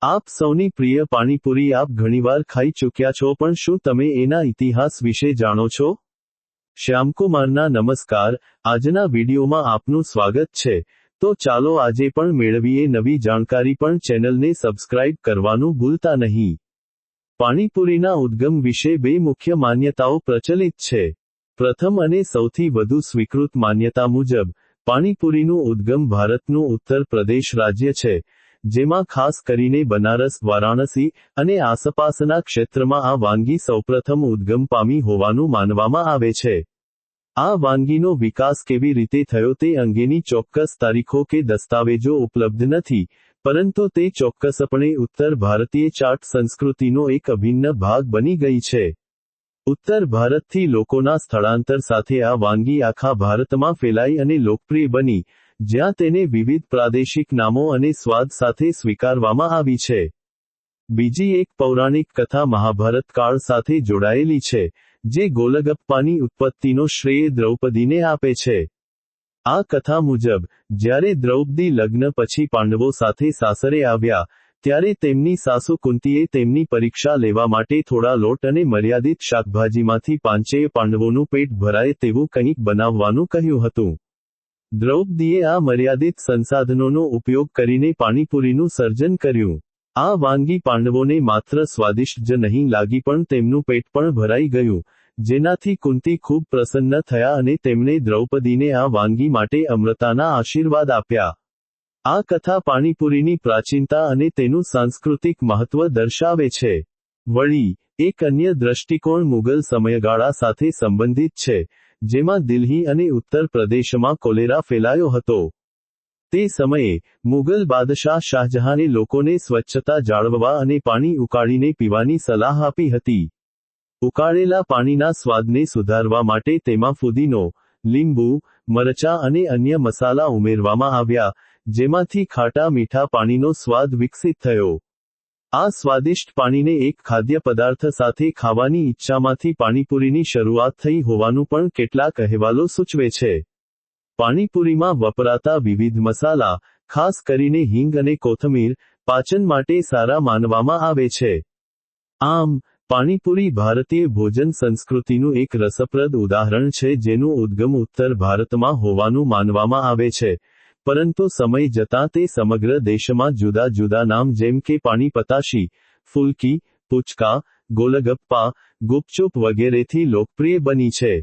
આપ સૌની પ્રિય પાણીપુરી આપ ઘણીવાર ખાઈ ચૂક્યા છો, પણ શું તમે એના ઇતિહાસ વિશે જાણો છો? શ્યામકુમારના નમસ્કાર. આજના વિડીયોમાં આપનું સ્વાગત છે. તો ચાલો આજે પણ મેળવીએ નવી જાણકારી, પણ ચેનલને સબસ્ક્રાઇબ કરવાનું ભૂલતા નહીં. પાણીપુરીના ઉદ્ગમ વિશે બે મુખ્ય માન્યતાઓ પ્રચલિત છે. પ્રથમ અને સૌથી વધુ સ્વીકૃત માન્યતા મુજબ, પાણીપુરીનું ઉદ્ગમ ભારતનું ઉત્તર પ્રદેશ રાજ્ય છે, જેમાં ખાસ કરીને બનારસ, વારાણસી અને આસપાસના ક્ષેત્રમાં આ વાનગી સૌપ્રથમ ઉદ્ગમ પામી હોવાનું માનવામાં આવે છે. આ વાનગીનો વિકાસ કેવી રીતે થયો તે અંગેની ચોક્કસ તારીખો કે દસ્તાવેજો ઉપલબ્ધ નથી, પરંતુ તે ચોક્કસપણે ઉત્તર ભારતીય ચાટ સંસ્કૃતિનો એક અભિન્ન ભાગ બની ગઈ છે. ઉત્તર ભારતથી લોકોના સ્થળાંતર સાથે આ વાનગી આખા ભારતમાં ફેલાઈ અને લોકપ્રિય બની, જ્યાં તેને વિવિધ પ્રાદેશિક નામો અને સ્વાદ સાથે સ્વીકારવામાં આવી છે. બીજી એક પૌરાણિક કથા મહાભારત કાળ સાથે જોડાયેલી છે, જે ગોલગપ્પાની ઉત્પત્તિનો શ્રેય દ્રૌપદીને આપે છે. આ કથા મુજબ, જ્યારે દ્રૌપદી લગ્ન પછી પાંડવો સાથે સાસરે આવ્યા, ત્યારે તેમની સાસુ કુંતીએ તેમની પરીક્ષા લેવા માટે થોડા લોટ અને મર્યાદિત શાકભાજીમાંથી પાંચેય પાંડવોનું પેટ ભરાય તેવું કંઈક બનાવવાનું કહ્યું હતું. દ્રૌપદીએ આ મર્યાદિત સંસાધનોનો ઉપયોગ કરીને પાણીપુરીનું સર્જન કર્યું. આ વાનગી પાંડવોને માત્ર સ્વાદિષ્ટ જ નહીં લાગી, પણ તેમનું પેટ પણ ભરાઈ ગયું, જેનાથી કુંતી ખૂબ પ્રસન્ન થયા અને તેમણે દ્રૌપદીને આ વાનગી માટે અમૃતાના આશીર્વાદ આપ્યા. આ કથા પાણીપુરીની પ્રાચીનતા અને તેનું સાંસ્કૃતિક મહત્વ દર્શાવે છે. વળી, એક અન્ય દ્રષ્ટિકોણ મુગલ સમયગાળા સાથે સંબંધિત છે, જેમાં દિલ્હી અને ઉત્તર પ્રદેશમાં કોલેરા ફેલાયો હતો. તે સમયે, મુગલ બાદશાહ શાહજહાને લોકોને સ્વચ્છતા જાળવવા અને પાણી ઉકાળીને પીવાની સલાહ આપી હતી. ઉકાળેલા પાણીના સ્વાદને સુધારવા માટે તેમાં ફુદીનો, લીંબુ, મરચાં અને અન્ય મસાલા ઉમેરવામાં આવ્યા, જેમાંથી ખાટા મીઠા પાણીનો સ્વાદ વિકસિત થયો. આ સ્વાદિષ્ટ પાણીને એક ખાદ્ય પદાર્થ સાથે ખાવાની ઈચ્છામાંથી પાણીપુરીની શરૂઆત થઈ હોવાનું પણ કેટલાક અહેવાલો સૂચવે છે. પાણીપુરીમાં વપરાતા વિવિધ મસાલા, ખાસ કરીને હિંગ અને કોથમીર, પાચન માટે સારા માનવામાં આવે છે. આમ, પાણીપુરી ભારતીય ભોજન સંસ્કૃતિનું એક રસપ્રદ ઉદાહરણ છે જેનું ઉદ્ગમ ઉત્તર ભારતમાં હોવાનું માનવામાં આવે છે, પરંતુ સમય જતાં તે સમગ્ર દેશમાં જુદા જુદા નામ જેમ કે પાણી પતાશી, ફુલકી, પુચકા, ગોલગપ્પા, ગુપચુપ વગેરેથી લોકપ્રિય બની છે.